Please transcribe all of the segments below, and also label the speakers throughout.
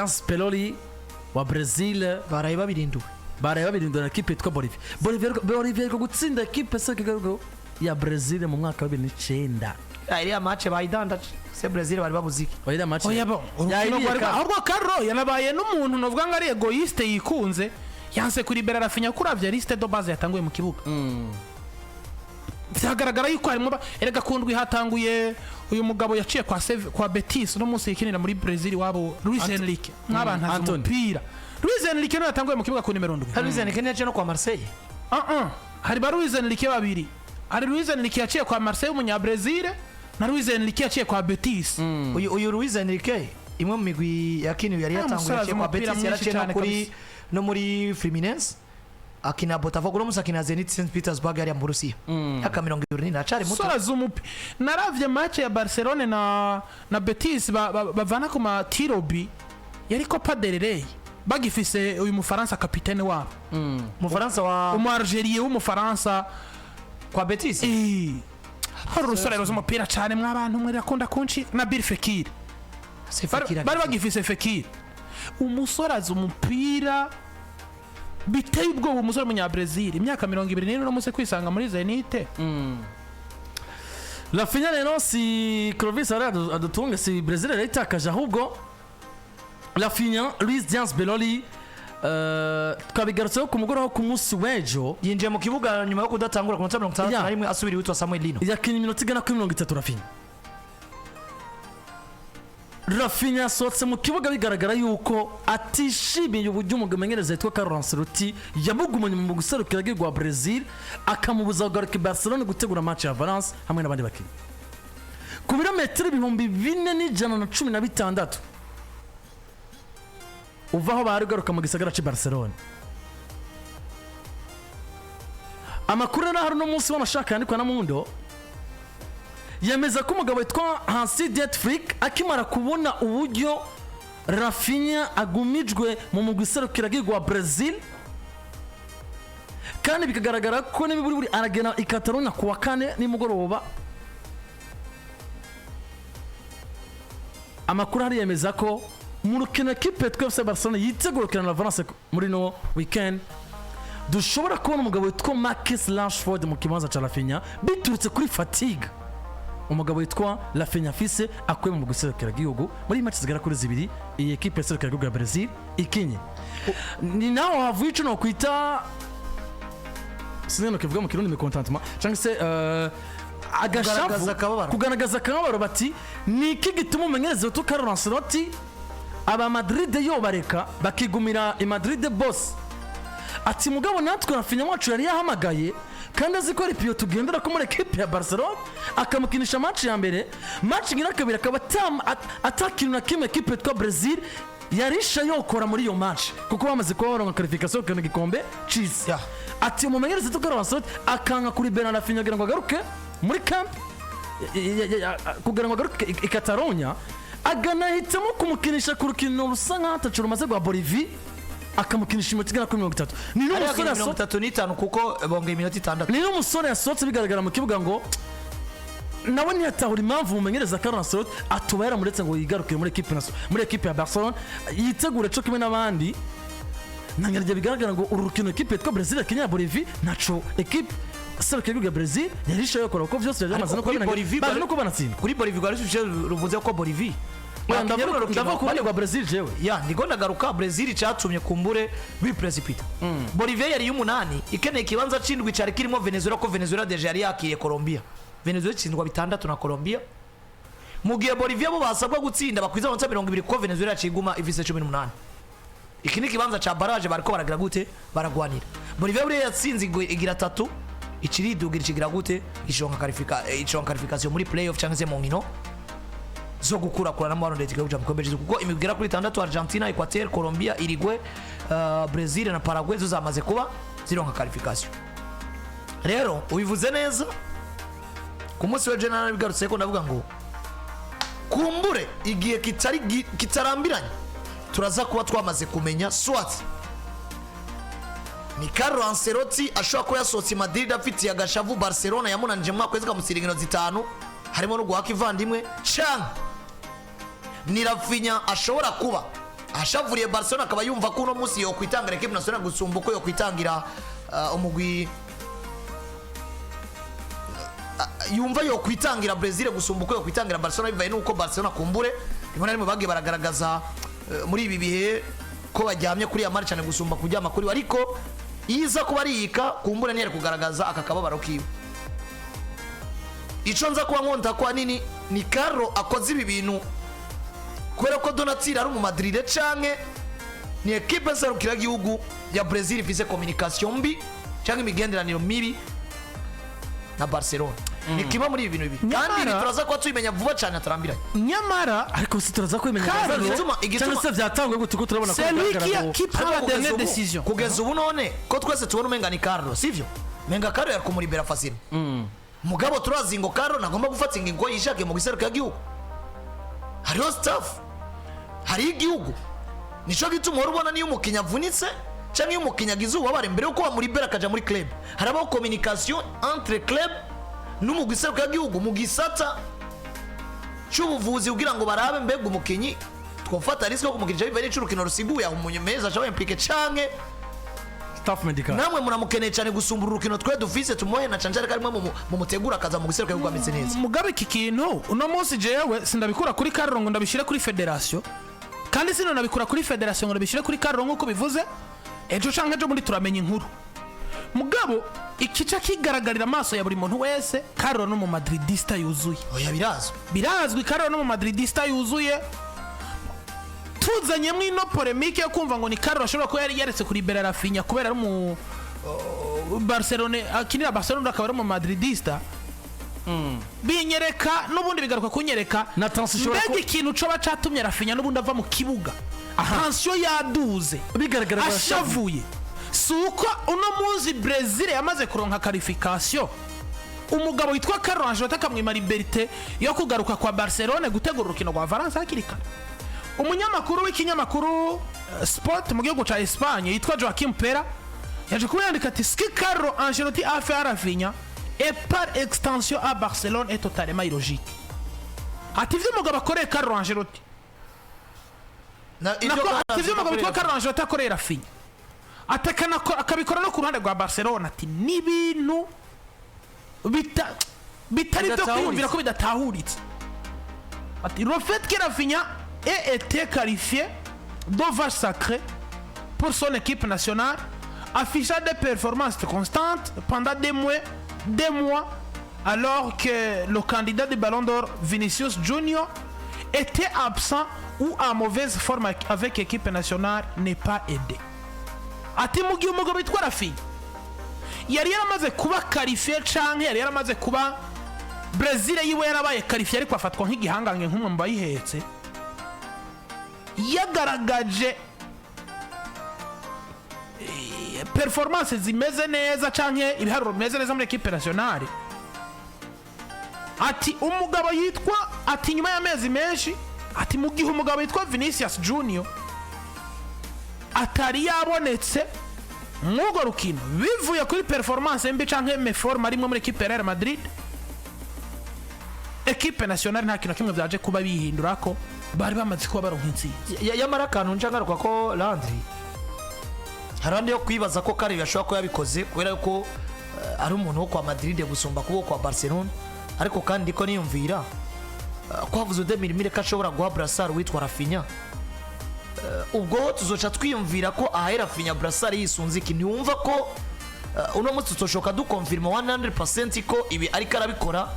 Speaker 1: Ancelotti wa Brazil
Speaker 2: baraye babirindura
Speaker 1: equipe yitwa Bolivia ko gutsinda equipe sekegero ya Brazil mu mwaka wa 2009
Speaker 2: iriya match bayidanda se Brazil bari babuziki
Speaker 1: oya match
Speaker 3: ahubwo Carlo yanabaye n'umuntu novuga ngo ari egoiste yikunze yanse kuribera Raphinha kuravya liste de base yatanguye mu kibuga byagaragara yuko harimo erega kundwi hatanguye uyu mugabo yaciye kwa Betis no munsi yikinira muri Brazil wabo Luis Enrique nk'abantu umupira Luis Enrique no yatanguye mu kibuga ku nimero 7
Speaker 2: Luis Enrique yaciye no kwa Marseille
Speaker 3: hari ba Luis Enrique babiri hari Luis Enrique yaciye kwa Marseille umunya Brazil na Luis Enrique yaciye kwa Betis
Speaker 2: uyu Luis Enrique imwe mu migwi yakiniwe yari yatanguye kwa Betis yaraciye no muri Fluminense akina Botafogo no musakina Zenit St Petersburg yari mu Russia yaka 20 acari muto
Speaker 3: Sorazumupi naravye match ya Barcelona na Betis bavana ku matirobi yari Copa del Rey bagifise uyu mufaransa kapitene wabo
Speaker 2: mufaransa wa
Speaker 3: Algeria w'umufaransa
Speaker 2: kwa Betis
Speaker 3: hari urusore ruzumupira cyane mw'abantu mwe rakunda kunci na Bil Fekir bari bagifise Fekir umusore azumupira biteye ubwoba umusore munya Brazil imyaka 20 no muse kwisanga muri Zenit
Speaker 1: Raphinha rero si Clovis adutunga si Brazil yitakaje ahubwo Raphinha Luis Diaz Beloli twabigarutseho ku mugoroba ku munsi w'ejo
Speaker 2: yinjiye mu kibuga nyuma yo kudatangura ku minota 61 asubira witwa Samuel Lino
Speaker 1: yakinnye iminota igana kuri 30 Raphinha yasohotse mu kibuga bigaragara yuko atishimiye uburyo umumenyereza yitwa Ancelotti yamugumanye mu guserukira rwa Brazil akamubuza kugaruka Barcelona gutegura match ya Valence hamwe n'abandi bakinnyi ku birometero 4116 uvaho barigaruka mu gisagara cya Barcelona amakuru na haruno munsi w'amashaka yandikwa na Mundo yemeza ko umugabo witwa Asivye akimara kubona uburyo Raphinha agumijwe mu mugwiserukira rwa Brazil kandi bikagaragara ko n'iburi aragena i Catalonia kuwa 4 nimugoroba amakuru hari yemeza ko mu rukino equipe twese Barcelona yitegurukira na Valence muri no weekend dushobora kubona umugabo witwa Marcus Rashford mu kibanza cya Raphinha biturutse kuri fatigue umugabo witwa Raphinha fise akwe mu guserukira igihugu muri match zigera kuri 2 iyi equipe iserukira igihugu ya Brazil ikinye ni naho havuye ico no kwita sineno kivuga mu kirundi mécontentement cyangwa se agashavu kugaragaza akababaro bati ni iki gituma umenyereza utu Carlo Ancelotti aba Madrid yo bareka bakigumira i Madrid boss ati mugabo natwe Raphinha wacu yari yahamagaye kandi azi ko ari piyo tugendera ko muri equipe ya Barcelona akamukinisha match ya mbere match ngira kabiri akaba atakintu na kimwe equipe yitwa Brazil yarisha yokora muri iyo match kuko bamaze kuba baronka qualification kandi gikombe cheese ati umumenyereza utu Carlo Ancelotti akanga kuri Raphinha kugira ngo agaruke muri camp kugira ngo agaruke i Catalonia aganahitamo kumukinisha ku rukino rusa nk'atacu rumaze rwa Bolivia akamukinisha iminota igana kuri 30 ni n'umusore yasohotse
Speaker 2: 35 kuko bongeye iminota 6
Speaker 1: ni n'umusore yasohotse bigaragara mu kibuga ngo nawe ntiyatahura impamvu umumenyereza Carlo Ancelotti atubahera muretse ngo yigarukire muri equipe ya Barcelona yitegure cyo kimwe n'abandi nangarije bigaragara ngo urukino equipe yitwa Brazil Kenya Bolivia naco equipe Serukira igihugu ya Brazil yarisha yokora uko byose byamaze no kubona baje no kubana tsinda
Speaker 2: kuri Bolivia rwari ruvuze ko Bolivia
Speaker 1: ndavuga kubona kwa Brazil jewe
Speaker 2: ndiko ndagaruka Brazil cyatumye kumbure biprecipitate Bolivia yari y'umunani ikeneye kibanza cindwi cyari kirimo Venezuela ko Venezuela deja yari yakiye Colombia Venezuela cindwa bitandatu na Colombia mugiye Bolivia bo basabwa gutsinda bakwiza amanota 20 ko Venezuela ciguma ifise 18 iki ni kibanza cha barrage bariko baragira gute baragwanira Bolivia buri yatsinze igira 3 ikiridugira kigira gute ishonka qualification muri playoff cyangwa se mu nkino zo gukura na Marondo tikabuja mukombe kuko imigera kuri 6 Argentina, Equateur, Colombia, Uruguay, Brazil na Paraguay zo zamaze kuba zironka qualification. Rero ubivuze neza ku munsi wa general bigarutse ko ndavuga ngo kumbure igiye kitarambiranye turaza kuba twamaze kumenya swat ni Carlo Ancelotti ashobora ko yasohotse Madrid afitiye agashavu Barcelona yamunanije mu kwezi kamusirigino 5 harimo no guhaka ivandimwe cyane ni Raphinha ashobora kuba ashavuriye Barcelona akaba yumva ko uno munsi yo kwitangira equipe nationale gusumba uko yo kwitangira umugwi yumva yo kwitangira Brazil gusumba uko yo kwitangira Barcelona bivaye nuko Barcelona kumbure rimwe na rimwe bagiye baragaragaza muri ibi bihe ko bajyamye kuri ya mari cyane gusumba kujyama kuri ariko iza kuba ariyika kumbure niyere kugaragaza akakababaro kiwe. Ico nza kuba nkonta kwa nini ni Carlo akoze ibi bintu kubera ko Donatilla ari mu Madrid canke ni equipe serukira gihugu ya Brazil ifise communication mbi canke imigenderaniro mibi na Barcelona. Ni kimwe muri ibi bintu bibi kandi turaza ko tuyimenya vuba cyane atarambiranye.
Speaker 3: Nyamara
Speaker 1: ariko si turaza kwimenya cyangwa se byatangwe gute ko turabona ko
Speaker 3: qui prend la dernière décision
Speaker 2: kugeza ubu none ko twese tubona umenga ni Carlo sivyo menga Carlo yari kumuribera fasine mugabo turazi ngo Carlo nagomba gufata ingingo yishake mu giseruka gihugu hariho staff hari igihugu nico gituma urubona niyo umukinya avunitse cyangwa iyo umukinya agize ubabare mbere uko bamuribera akaja muri club harabaho communication entre club n'umugwi seruka gihugu mu gisata cy'ubuvuzi kugira ngo barabe mbega umukinyi twofata risk yo kumukirija bivanye n'urukino rusiguye aho umunyemeza aje implique canke
Speaker 1: staff medical
Speaker 2: namwe muramukeneye cyane gusumbura urukino twe dufise tumuhe na canje karimwe mu mutegura akaza mu giseruka gihugu ameze neza.
Speaker 3: Mugabe iki kintu uno munsi jewe sindabikura kuri Carlo ngo ndabishire kuri federation kandi sino nabikura kuri federation ngo ndabishire kuri Carlo nkuko bivuze ejo canke ejo muri turamenya inkuru mugabo ikica kigaragarira amaso ya buri muntu wese Carlo no mu Madridista yuzuye.
Speaker 2: Oya
Speaker 3: birazwi Carlo no mu Madridista yuzuye tuzanye mwino polemique yo kumva ngo ni Carlo ashobora ko yari yaretse kuri Raphinha kubera ari mu Barcelona akinira Barcelona akaba ari mu Madridista binyereka n'ubundi bigaruka kunyereka
Speaker 1: na transition
Speaker 3: mbega ikintu cyo bacatumye Raphinha n'ubundi ava mu kibuga tension yaduze
Speaker 1: bigaragara
Speaker 3: ashavuye suko uno munsi Brazil yamaze kuronka qualification umugabo witwa Carlo Ancelotti akamwima liberté yo kugaruka kwa Barcelona gutegura urukino rwa Valence hakirika. Umunyamakuru w'ikinyamakuru Sport mu gihugu ca Espagne yitwa Joaquim Pera yaje kubandika ati ski Carlo Ancelotti a fait à Raphinha et par extension à Barcelone est totalement illogique. Ati vyo mugabo akore Carlo Ancelotti ati vyo mugabo witwa Carlo Ancelotti akore Raphinha atakana akabikora no ku ruhande rwa Barcelona ati ni bintu bitari byo kwiyumvira ko bidatahuritse. Ati le fait que Raphinha ait été qualifié d'ovage sacré pour son équipe nationale affichant des performances constantes pendant des mois alors que le candidat du Ballon d'Or Vinicius Junior était absent ou en mauvaise forme avec l'équipe nationale n'est pas aidé. Ati mugiye umugabo witwa Raphinha yari yaramaze kuba qualifié canke yari yaramaze kuba Brazil yiwe yarabaye qualifié ariko afatwa nk'igihangange nk'umwe mu bayihetse yagaragaje performance zimeze neza canke ibiharuro bimeze neza muri equipe nationale. Ati umugabo yitwa ati nyuma y'amezi menshi ati mu gihe umugabo yitwa Vinicius Junior atari yabonetse mwugo rukino bivuye kuri performance mbi canke meforma rimwe muri equipe ya Real Madrid equipe nationale nta kintu kimwe byaje kuba bihindura ko bari bamaze kuba baronka intsinzi
Speaker 2: yamara kantu njangaruka ko Landry harande yo kwibaza ko Carlo yashobora ko yabikoze kubera ko ari umuntu wo kwa Madrid gusumba kubo kwa Barcelona ariko kandi ko niyumvira ko havuze 2000 ka ashobora guha Brassard witwa Raphinha ubwo tuzoca twiyumvira ko ahera Raphinha Brassard yisunze iki ntiwumva ko uno munsi tutoshoka dukonfirma 100% ko ibi ari karabikora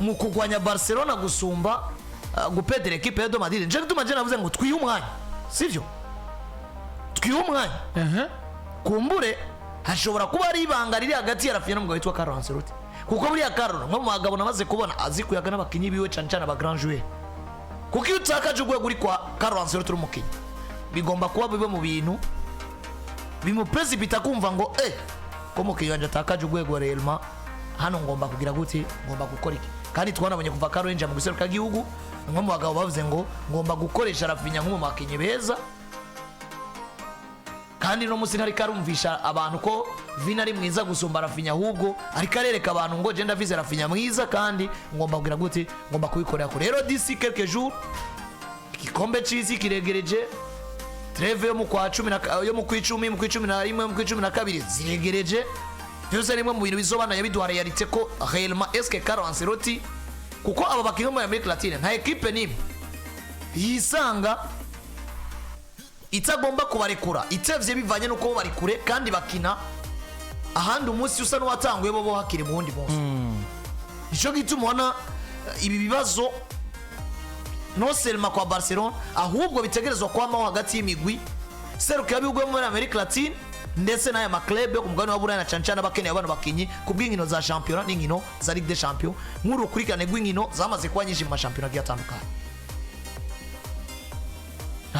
Speaker 2: mu kugwanya Barcelona gusumba gupedera equipe ya Madrid. Nje tumaje navuze ngo twiye umwanya sivyo twiye umwanya kumbure hashobora kuba ari ibanga riri hagati ya Raphinha n'umugabo witwa Carlo Ancelotti kuko buri ya Carlo nko mu bagabo namaze kubona azi kuyaga n'abakinyi biwe cyane cyane aba grand joueur kuko iyo utakaje ugwe guri kwa Carlo Ancelotti umukinyi bigomba kuba bibe mu bintu bimuprecipita kumva ngo ko mukinyi wanje atakaje ugwego Real hano ngomba kugira gute ngomba gukora iki kandi twanabonye kuva Carlo yinjira mu giseruka gihugu nko mu bagabo bavuze ngo ngomba gukoresha Raphinha nk'umu makinyi beza kandi no musi ntari karumvisha abantu ko Vina ari mwiza gusumba Raphinha ahubwo ari karereka abantu ngo je ndavize Raphinha mwiza kandi ngomba kugira gute ngomba kubikorera ko rero d'ici quelques jours igikombe c'izi kiregereje treve yo mu kwa 10 yo mu kwicumi mu kwicumi na rimwe mu kwicumi na kabiri ziregereje byose rimwe mu bintu bizobana yabiduha realite ko réellement est-ce que Carlo Ancelotti kuko aba bakinyi muri America Latine nta equipe nimwe yisanga itagomba kubarekura itevye bivanye nuko bari kure kandi bakina ahandi umunsi usa n'uwatanguye bo hakiri mu wundi munsi ico gituma ubona ibi bibazo no selma kwa Barcelona ahubwo bitegerezwa kwamaho hagati y'imigwi seruka yabigwe muri America Latine ndetse n'aya maklebe yo ku mugabane wa Burayi na cancana bakeneye abantu bakinyi ku bw'inkino za championnat n'inkino za Ligue des Champions nkuru kurikirane rw'inkino zamaze kuba nyinshi mu mashampiyona atandukanye.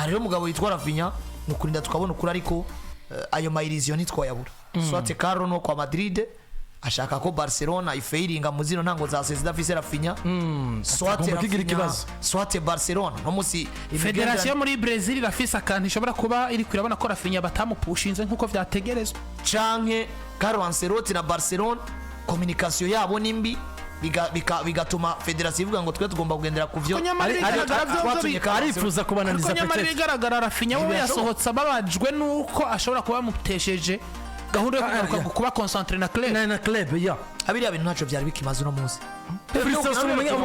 Speaker 2: Rero mugabo yitwa Raphinha nukurinda tukabona ukuri ariko ayo mayiriziyo ntitwayabura soit Carlo no kwa Madrid ashaka ko Barcelona ifeiringa mu zino ntango za sezida fise Raphinha soit Barcelona no musi
Speaker 3: Federation muri Brazil rafise akantu ishobora kuba iri kwirabona ko Raphinha batamupushinze nkuko vyategerezwa
Speaker 2: canke Carlo Ancelotti na Barcelona communication yabo nimbi bigatuma Federation ivuga ngo twe tugomba kugendera kuvyo
Speaker 1: arifuza kubananiza
Speaker 3: Nyamara bigaragara Raphinha we yasohotse ababajwe nuko ashobora kuba mutesheje gahunda yo kugaruka kuba concentré na club
Speaker 1: ya
Speaker 2: abiri abintu ntaco byari bikimaze no munsi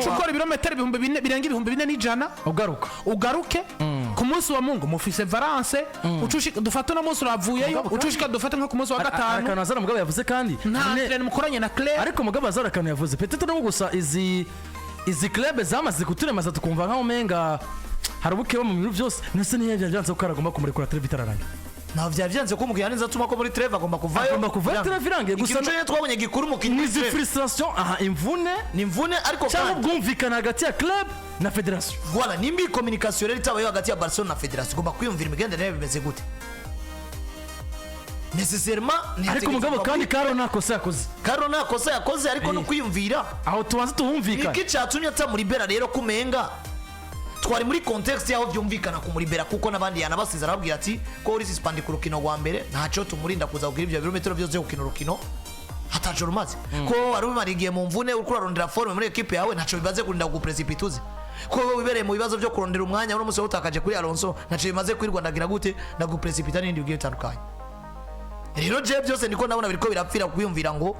Speaker 3: ukora ibirometero 4 birenga 4,400 ugaruke ku munsi wa Mungu mufise Valence ucushika dufata no munsi uravuyeyo ucushika dufata nko ku munsi wa gatanu
Speaker 1: akana azana mugabo yavuze kandi
Speaker 3: nta mukoranye na club
Speaker 1: ariko mugabo azana akana yavuze peut-être no gusa izi club zamaze kuturemaza tukumva nka umenga harubukeba mu bintu byose nese niye byanze ko aragomba kumurekura tele bitararanye
Speaker 2: na vyanze ko mugiye neza tuma ko muri treve agomba kuvayo
Speaker 1: treve irangiye gusa
Speaker 2: ikintu twabonye gikuru mu kintu
Speaker 1: ni frustration imvune ariko kandi bwumvikana hagati ya club na federation
Speaker 2: voilà nimbi communication rero itabayo hagati ya Barcelona na federation gomba kwiyumvira imigendere bimeze gute nécessairement
Speaker 1: ariko mugabo kandi Carlo nakosa yakoze ariko no kwiyumvira aho tubanze tuhumvikana
Speaker 2: iki cyatumye ata muri bera rero kumenga twari muri context yaho byumvikana ku muri bera kuko nabandi yanabasiza arabwira ati ko uri suspend ku rukino rwa mbere ntaco tumurinda kuza kugira ibyo birometero byose gukina urukino hatajoro maze ko ari umarigiye mu mvune uri kurarondera forme muri equipe yawe ntaco bibaze kurinda ku precipituze ko wibereye mu bibazo byo kurondera umwanya uri umusore utakaje kuri Alonso ntaco bimaze kwirwandagira gute na ku precipita n'indi bigiye bitandukanye rero je byose niko nabona biriko birapfira kuyumvira ngo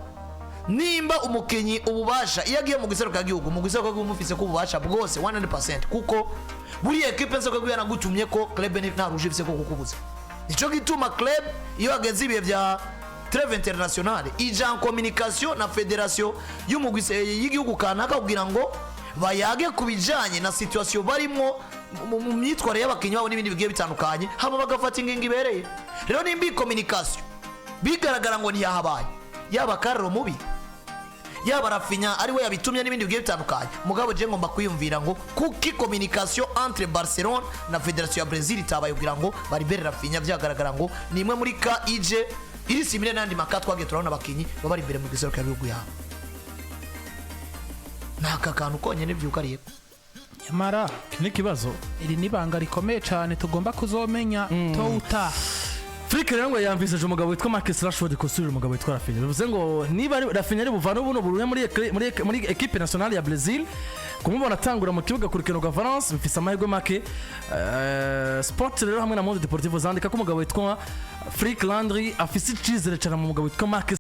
Speaker 2: nimba umukenyi ububasha iyo agiye mu giseruka gihugu mufise ko ububasha bwose 100% kuko buri equipe nse ko yanagutumye ko club nta ruje bise ko kukubuza ico gituma club iyo ageze ibihe bya trêve internationale ija en communication na federation y'umugwise y'igihugu kanaka kugira ngo bayage kubijanye na situation barimo mu myitware y'abakenyi babo n'ibindi bigiye bitandukanye hama bagafata ingingo ibereye rero nimba communication bigaragara ngo ntiyahabaye yaba Carlo mubi yaba Raphinha ari we yabitumye n'ibindi bigiye bitandukanye mugabo je ngomba kwiyumvira ngo kuki communication entre Barcelona na Federation ya Brazil itabaye kugira ngo baribere Raphinha byagaragara ngo ni imwe muri ka ije iri simile nandi maka twagiye turabona abakinyi bari imbere mu giseruka y'ibihugu yabo naka kantu konyene byukariye
Speaker 3: nyamara
Speaker 1: n'ikibazo
Speaker 3: iri nibanga rikomeye cyane tugomba kuzomenya touta
Speaker 1: Flick rero ngo yamviseje umugabo witwa Marcus Rashford kusubira umugabo witwa Raphinha bivuze ngo niba Raphinha ari buvana ubuno buruye muri equipe nationale ya Brazil kumubona atangura mu kibuga ku rukino rwa Valence bifise amahirwe make Sport rero hamwe na Monde Deportivo zandika ko umugabo witwa Flick Landry afise icizere cyane mu mugabo witwa Marcus